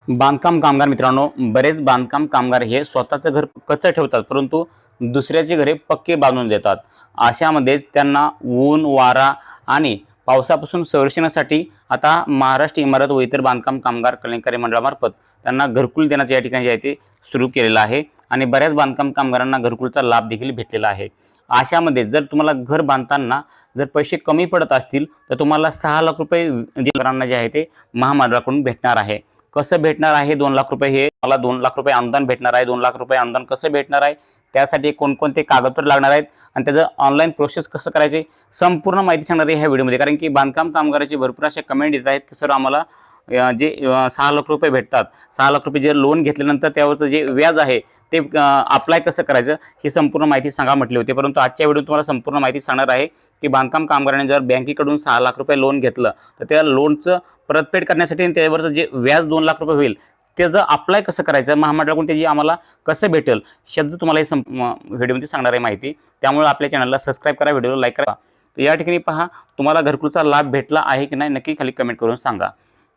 बांधकाम कामगार मित्रांनो, बरेच बांधकाम कामगार हे स्वतःचं घर कच्चं ठेवतात, परंतु दुसऱ्याची घरे पक्के बांधून देतात. अशामध्येच त्यांना ऊन, वारा आणि पावसापासून संरक्षणासाठी आता महाराष्ट्र इमारत व इतर बांधकाम कामगार कल्याणकारी मंडळामार्फत त्यांना घरकुल देण्याचे या ठिकाणी जे आहे ते सुरू केलेलं आहे आणि बऱ्याच बांधकाम कामगारांना घरकुलचा लाभ देखील भेटलेला आहे. अशामध्ये जर तुम्हाला घर बांधताना जर पैसे कमी पडत असतील तर तुम्हाला 6 लाख रुपये जे आहे ते महामंडळाकडून भेटणार आहे. कसं भेटणार आहे 2 लाख रुपये? हे मला 2 लाख रुपये अनुदान भेटणार आहे. 2 लाख रुपये अनुदान कसं भेटणार आहे, त्यासाठी कोणकोणते कागदपत्र लागणार आहेत आणि त्याचं ऑनलाईन प्रोसेस कसं करायचे, संपूर्ण माहिती सांगणार आहे ह्या व्हिडिओमध्ये. कारण की बांधकाम कामगाराची भरपूर अशा कमेंट येत आहेत की सर आम्हाला जे 6 लाख रुपये भेटतात, 6 लाख रुपये जे लोन घेतल्यानंतर त्यावरचं जे व्याज आहे ते अप्लाय कसं करायचं, ही संपूर्ण माहिती सांगा म्हटली होती. परंतु आजच्या व्हिडिओत तुम्हाला संपूर्ण माहिती सांगणार आहे की बांधकाम कामगारांनी जर बँकेकडून 6 लाख रुपये लोन घेतलं तर त्या लोनचं परतफेड करण्यासाठी आणि त्यावरचं जे व्याज 2 लाख रुपये होईल त्याचं अप्लाय कसं करायचं, महामंडळाकडून त्याची आम्हाला कसं भेटेल, ह्याचं तुम्हाला हे व्हिडिओमध्ये सांगणार आहे माहिती. त्यामुळे आपल्या चॅनलला सबस्क्राईब करा, व्हिडिओला लाईक करा. तर या ठिकाणी पहा, तुम्हाला घरकुलचा लाभ भेटला आहे की नाही नक्की खाली कमेंट करून सांगा.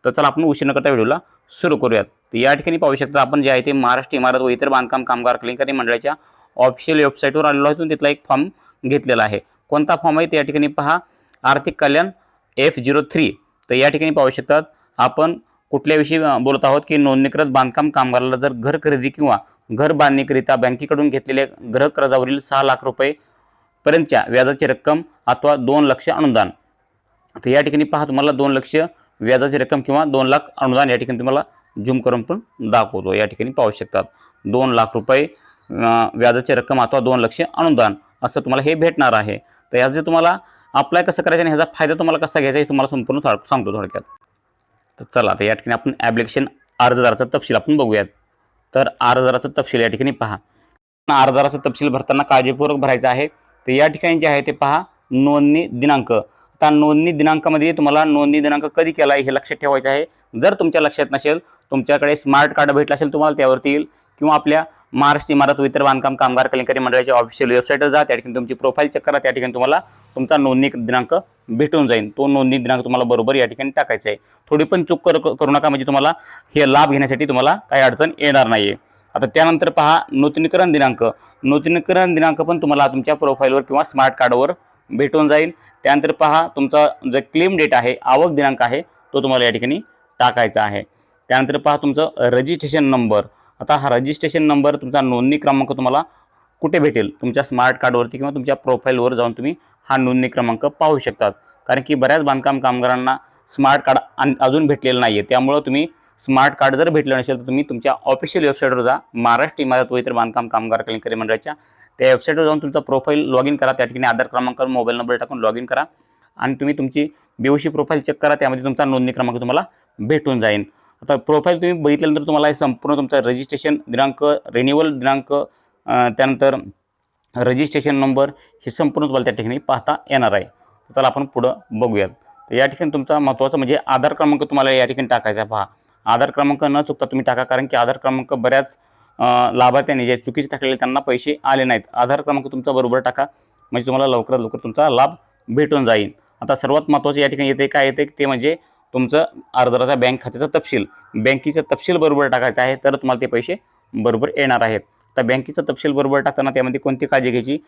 तर चला आपण उशीर न करता व्हिडिओला सुरू करूयात. तर या ठिकाणी पाहू शकता आपण जे आहे ते महाराष्ट्र इमारत व इतर बांधकाम कामगार कल्याणकारी मंडळाच्या ऑफिशियल वेबसाईटवर आलेलो आहे. तिथला एक फॉर्म घेतलेला आहे. कोणता फॉर्म आहे ते या ठिकाणी पहा, आर्थिक कल्याण F03. तर या ठिकाणी पाहू शकतात आपण कुठल्याविषयी बोलत आहोत की नोंदणीकृत बांधकाम कामगाराला जर घर खरेदी किंवा घर बांधणीकरिता बँकेकडून घेतलेले गृह कर्जावरील 6 लाख रुपये पर्यंतच्या व्याजाची रक्कम अथवा 2 लाख अनुदान. तर या ठिकाणी पहा, तुम्हाला 2 लाख व्याजाची रक्कम किंवा 2 लाख अनुदान या ठिकाणी तुम्हाला झूम करून पण दाखवतो. या ठिकाणी पाहू शकतात 2 लाख रुपये व्याजाची रक्कम अथवा 2 लाख अनुदान असं तुम्हाला हे भेटणार आहे. तर याचे तुम्हाला अप्लाय कसं करायचं आणि ह्याचा फायदा तुम्हाला कसा घ्यायचा हे तुम्हाला संपूर्ण सांगतो थोडक्यात. तर चला, तर या ठिकाणी आपण ॲप्लिकेशन अर्जदाराचा तपशील आपण बघूयात. तर अर्जदाराचा तपशील या ठिकाणी पहा, अर्जदाराचा तपशील भरताना काळजीपूर्वक भरायचा आहे. तर या ठिकाणी जे आहे ते पहा, नोंदणी दिनांक. आता नोंदणी दिनांकामध्ये तुम्हाला नोंदणी दिनांक कधी केला आहे हे लक्षात ठेवायचं आहे. जर तुमच्या लक्षात नसेल, तुमच्याकडे स्मार्ट कार्ड भेटलं असेल तुम्हाला त्यावरती येईल, किंवा आपल्या महाराष्ट्र इमारत व इतर बांधकाम कामगार कल्याणकारी मंडळाच्या ऑफिशियल वेबसाईटवर जा, त्या ठिकाणी तुमची प्रोफाईल चेक करा, त्या ठिकाणी तुम्हाला तुमचा नोंदणी दिनांक भेटून जाईल. तो नोंदणी दिनांक तुम्हाला बरोबर या ठिकाणी टाकायचा आहे. थोडी पण चूक करू नका, म्हणजे तुम्हाला हे लाभ घेण्यासाठी तुम्हाला काही अडचण येणार नाही आहे. आता त्यानंतर पहा, नूतनीकरण दिनांक. नूतनीकरण दिनांक पण तुम्हाला तुमच्या प्रोफाईलवर किंवा स्मार्ट कार्डवर भेटून जाईल. त्यानंतर पहा, तुमचा जो क्लेम डेट आहे, आवक दिनांक आहे, तो तुम्हाला या ठिकाणी टाकायचा आहे. त्यानंतर पहा, तुमचं रजिस्ट्रेशन नंबर. आता हा रजिस्ट्रेशन नंबर, तुमचा नोंदणी क्रमांक तुम्हाला कुठे भेटेल, तुमच्या स्मार्ट कार्डवरती किंवा तुमच्या प्रोफाईलवर जाऊन तुम्ही हा नोंदणी क्रमांक पाहू शकतात. कारण की बऱ्याच बांधकाम कामगारांना स्मार्ट कार्ड अजून भेटलेलं नाही आहे. त्यामुळं तुम्ही स्मार्ट कार्ड जर भेटलं नसेल तर तुम्ही तुमच्या ऑफिशियल वेबसाईटवर जा, महाराष्ट्र इमारत व इतर बांधकाम कामगार कल्याणकारी मंडळाच्या त्या वेबसाईटवर जाऊन तुमचा प्रोफाईल लॉग इन करा. त्या ठिकाणी आधार क्रमांक, मोबाईल नंबर टाकून लॉग इन करा आणि तुम्ही तुमची BOC प्रोफाईल चेक करा. त्यामध्ये तुमचा नोंदणी क्रमांक तुम्हाला भेटून जाईल. आता प्रोफाईल तुम्ही बघितल्यानंतर तुम्हाला हे संपूर्ण तुमचा रजिस्ट्रेशन दिनांक, रिन्युअल दिनांक, त्यानंतर रजिस्ट्रेशन नंबर हे संपूर्ण तुम्हाला त्या ठिकाणी पाहता येणार आहे. तर चला आपण पुढं बघूयात. तर या ठिकाणी तुमचा महत्त्वाचा म्हणजे आधार क्रमांक तुम्हाला या ठिकाणी टाकायचा आहे. पहा, आधार क्रमांक न चुकता तुम्ही टाका, कारण की आधार क्रमांक बऱ्याच लाभार्थ्यांनी जे चुकीचे टाकलेले त्यांना पैसे आले नाहीत. आधार क्रमांक तुमचा बरोबर टाका, म्हणजे तुम्हाला लवकरात लवकर तुमचा लाभ भेटून जाईल. आता सर्वात महत्त्वाचं या ठिकाणी येते काय येते ते म्हणजे तुमचं अर्जदाराचा बँक खात्याचा तपशील, बँकेचा तपशील बरोबर टाकायचा आहे, तर तुम्हाला ते पैसे बरोबर येणार आहेत. तर बँकेचा तपशील बरोबर टाकताना त्यामध्ये कोणती काळजी घ्यायची,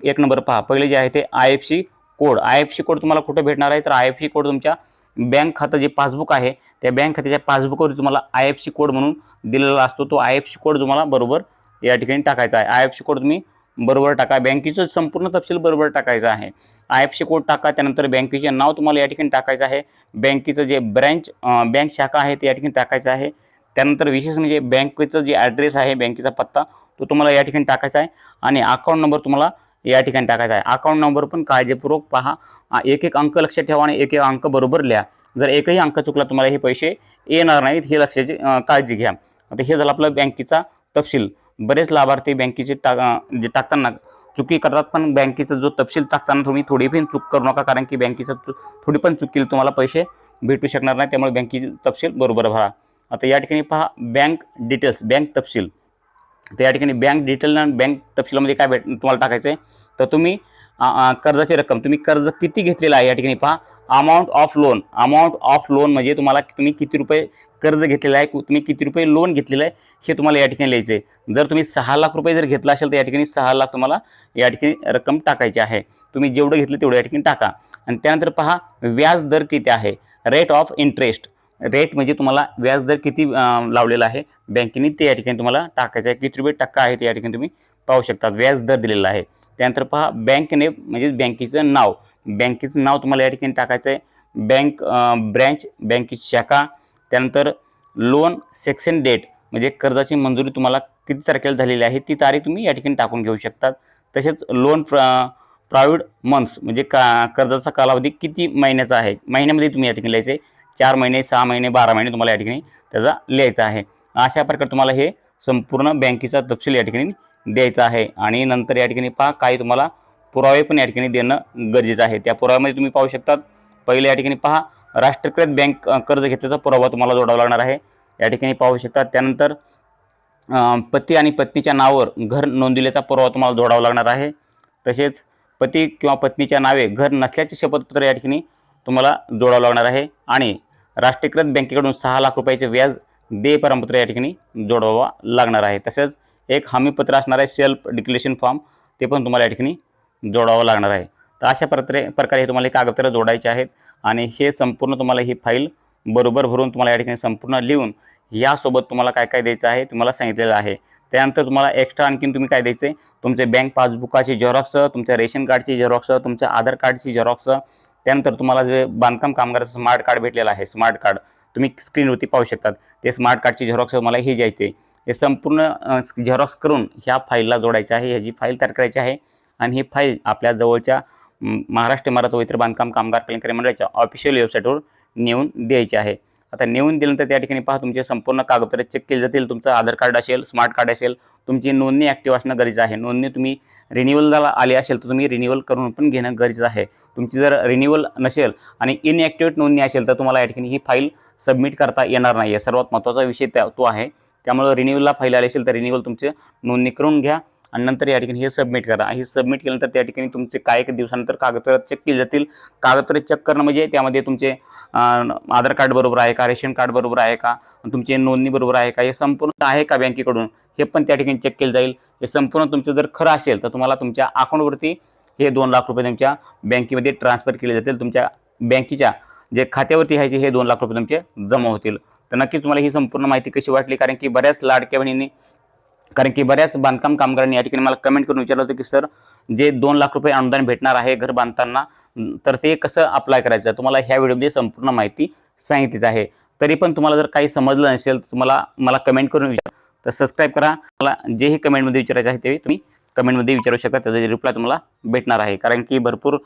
एक नंबर पहा, पहिले जे आहे ते IFSC कोड. IFSC कोड तुम्हाला कुठे भेटणार आहे, तर IFSC कोड तुमच्या बँक खातं जे पासबुक आहे त्या बँक खात्याच्या पासबुकवर तुम्हाला IFSC कोड म्हणून दिलेला असतो. तो IFSC कोड तुम्हाला बरोबर या ठिकाणी टाकायचा आहे. IFSC कोड तुम्ही बरोबर टाका. बँकेचं संपूर्ण तपशील बरोबर टाकायचं आहे. IFSC कोड टाका. त्यानंतर बँकेचे नाव तुम्हाला या ठिकाणी टाकायचं आहे. बँकेचं जे बँक शाखा आहे ते या ठिकाणी टाकायचं आहे. त्यानंतर विशेष म्हणजे बँकेचं जे ॲड्रेस आहे, बँकेचा पत्ता, तो तुम्हाला या ठिकाणी टाकायचा आहे. आणि अकाउंट नंबर तुम्हाला या ठिकाणी टाकायचा आहे. अकाउंट नंबर पण काळजीपूर्वक पहा, एक अंक लक्षात ठेवा आणि एक अंक बरोबर लिहा. जर एकही अंक चुकला तुम्हाला हे पैसे येणार नाहीत, हे लक्षाची काळजी घ्या. आता हे झालं आपलं बँकेचा तपशील. बरेच लाभार्थी बँकेचे जे टाकताना चुकी करतात, पण बँकेचा जो तपशील टाकताना तुम्ही थोडी पण चूक करू नका, कारण की बँकेचा थोडी पण चूक केली तुम्हाला पैसे भेटू शकणार नाही. त्यामुळे बँकेचे तपशील बरोबर भरा. आता या ठिकाणी पहा, बँक डिटेल्स, बँक तपशील. तर या ठिकाणी बँक डिटेल आणि बँक तपशीलामध्ये काय तुम्हाला टाकायचं आहे, तर तुम्ही कर्जाची रक्कम, तुम्ही कर्ज किती घेतलेलं आहे या ठिकाणी पहा. Amount of loan. Amount of loan म्हणजे तुम्ही किती रुपये कर्ज घेतलेलं आहे, तुम्ही किती रुपये लोन घेतलेलं आहे हे तुम्हाला या ठिकाणी लिहायचं आहे. जर तुम्ही 6 लाख रुपये जर घेतला असेल तर या ठिकाणी 6 लाख तुम्हाला या ठिकाणी रक्कम टाकायची आहे. तुम्ही जेवढं घेतलं तेवढं या ठिकाणी टाका. आणि त्यानंतर पहा व्याज दर किती आहे, रेट ऑफ इंटरेस्ट. रेट म्हणजे तुम्हाला व्याज दर किती लावलेला आहे बँकेने ते या ठिकाणी तुम्हाला टाकायचं आहे. किती रुपये टक्का आहे ते या ठिकाणी तुम्ही पाहू शकता, व्याज दर दिलेला आहे. त्यानंतर पहा बँक नेम म्हणजे बँकेचं नाव. बँकेचं नाव तुम्हाला या ठिकाणी टाकायचं आहे. बँक ब्रँच, बँकेची शाखा. त्यानंतर लोन सेक्शन डेट म्हणजे कर्जाची मंजुरी तुम्हाला किती तारखेला झालेली आहे ती तारीख तुम्ही या ठिकाणी टाकून घेऊ शकतात. तसेच लोन प्रायव्हेट मंथ्स म्हणजे कर्जाचा कालावधी किती महिन्याचा आहे, महिन्यामध्ये तुम्ही या ठिकाणी लिहायचं आहे. 4 महिने, 6 महिने, 12 महिने तुम्हाला या ठिकाणी त्याचा लिहायचा आहे. अशा प्रकारे तुम्हाला हे संपूर्ण बँकेचा तपशील या ठिकाणी द्यायचा आहे. आणि नंतर या ठिकाणी पहा काही तुम्हाला पुरावे पण या ठिकाणी देणं गरजेचं आहे. त्या पुराव्यामध्ये तुम्ही पाहू शकता, पहिले या ठिकाणी पहा राष्ट्रीयकृत बँक कर्ज घेतल्याचा पुरावा तुम्हाला जोडावा लागणार आहे, या ठिकाणी पाहू शकता. त्यानंतर पती आणि पत्नीच्या नावावर घर नोंदविल्याचा पुरावा तुम्हाला जोडावा लागणार आहे. तसेच पती किंवा पत्नीच्या नावे घर नसल्याचे शपथपत्र या ठिकाणी तुम्हाला जोडावं लागणार आहे. आणि राष्ट्रीयकृत बँकेकडून 6 लाख रुपयाचे व्याज देय प्रमाणपत्र या ठिकाणी जोडावा लागणार आहे. तसेच एक हमीपत्र असणार आहे, सेल्फ डिक्लेरेशन फॉर्म, ते पण तुम्हाला या ठिकाणी जोडावं लागणार आहे. तर अशा प्रकारे हे तुम्हाला कागदपत्र जोडायचे आहेत. आणि हे संपूर्ण तुम्हाला ही फाईल बरोबर भरून तुम्हाला या ठिकाणी संपूर्ण लिहून यासोबत तुम्हाला काय काय द्यायचं आहे तुम्हाला सांगितलेलं आहे. त्यानंतर तुम्हाला एक्स्ट्रा आणखीन तुम्ही काय द्यायचं आहे, तुमचे बँक पासबुकाची झेरॉक्स, तुमच्या रेशन कार्डची झेरॉक्स, तुमच्या आधार कार्डची झेरॉक्स. त्यानंतर तुम्हाला जे बांधकाम कामगाराचं स्मार्ट कार्ड भेटलेलं आहे, स्मार्ट कार्ड तुम्ही स्क्रीनवरती पाहू शकतात, ते स्मार्ट कार्डची झेरॉक्स तुम्हाला हे द्यायचे. हे संपूर्ण झेरॉक्स करून ह्या फाईलला जोडायचं आहे. ह्याची फाईल तयार करायची आहे. आणि ही फाईल आपल्या जवळच्या महाराष्ट्र इमारत व इतर बांधकाम कामगार कल्याणकारी मंडळाच्या ऑफिशियल वेबसाईटवर नेऊन द्यायची आहे. आता नेऊन दिल्यानंतर त्या ठिकाणी पहा तुमचे संपूर्ण कागदपत्रे चेक केली जातील. तुमचं आधार कार्ड असेल, स्मार्ट कार्ड असेल, तुमची नोंदणी ॲक्टिव्ह असणं गरजेचं आहे. नोंदणी तुम्ही रिन्युअलला आली असेल तर तुम्ही रिन्युअल करून पण घेणं गरजेचं आहे. तुमची जर रिन्युअल नसेल आणि इनॲक्टिव्हेट नोंदणी असेल तर तुम्हाला या ठिकाणी ही फाईल सबमिट करता येणार नाही आहे. सर्वात महत्त्वाचा विषय तो आहे. त्यामुळे रिन्युअलला फाईल आली असेल तर रिन्युअल तुमचे नोंदणी करून घ्या आणि नंतर या ठिकाणी हे सबमिट करा. हे सबमिट केल्यानंतर त्या ठिकाणी तुमचे काही दिवसानंतर कागदपत्र चेक केली जातील. कागदपत्र चेक करणं म्हणजे त्यामध्ये तुमचे आधार कार्ड बरोबर आहे का, रेशन कार्ड बरोबर आहे का, तुमची नोंदणी बरोबर आहे का, हे संपूर्ण आहे का बँकेकडून हे पण त्या ठिकाणी चेक केलं जाईल. हे संपूर्ण तुमचं जर खरं असेल तर तुम्हाला तुमच्या अकाउंटवरती हे 2 लाख रुपये तुमच्या बँकेमध्ये ट्रान्सफर केले जातील. तुमच्या बँकेच्या जे खात्यावरती ह्याचे हे 2 लाख रुपये तुमचे जमा होतील. तर नक्कीच तुम्हाला ही संपूर्ण माहिती कशी वाटली, कारण की बऱ्याच लाडक्या बहिणींनी, कारण की बऱ्याच बांधकाम कामगारांनी या ठिकाणी मला कमेंट करून विचारलं होतं की सर जे 2 लाख रुपये अनुदान भेटणार आहे घर बांधताना तर ते कसं अप्लाय करायचं, तुम्हाला ह्या व्हिडिओमध्ये संपूर्ण माहिती सांगितलीच आहे. तरी पण तुम्हाला जर काही समजलं नसेल तर मला कमेंट करून विचारा. तर सबस्क्राईब करा. मला जेही कमेंटमध्ये विचारायचं आहे ते तुम्ही कमेंटमध्ये विचारू शकता, त्याचा रिप्लाय तुम्हाला भेटणार आहे. कारण की भरपूर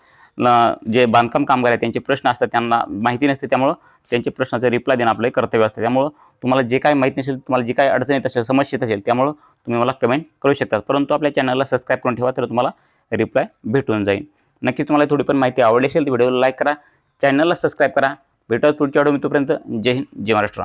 जे बांधकाम कामगार आहेत त्यांचे प्रश्न असतात, त्यांना माहिती नसते, त्यामुळं त्यांचे प्रश्नाचं रिप्लाय देणं आपलं कर्तव्य असतं. त्यामुळं तुम्हाला जे काही माहिती नसेल, तुम्हाला जी काही अडचण येत असेल, समस्या येत असेल, त्यामुळं तुम्ही मला कमेंट करू शकता. परंतु आपल्या चॅनलला सबस्क्राईब करून ठेवा, तर तुम्हाला रिप्लाय भेटून जाईल. नक्कीच तुम्हाला थोडी पण माहिती आवडली असेल तर व्हिडिओला लाईक करा, चॅनलला सबस्क्राईब करा. भेटूया पुढच्या व्हिडिओ. तोपर्यंत जय हिंद, जय महाराष्ट्र.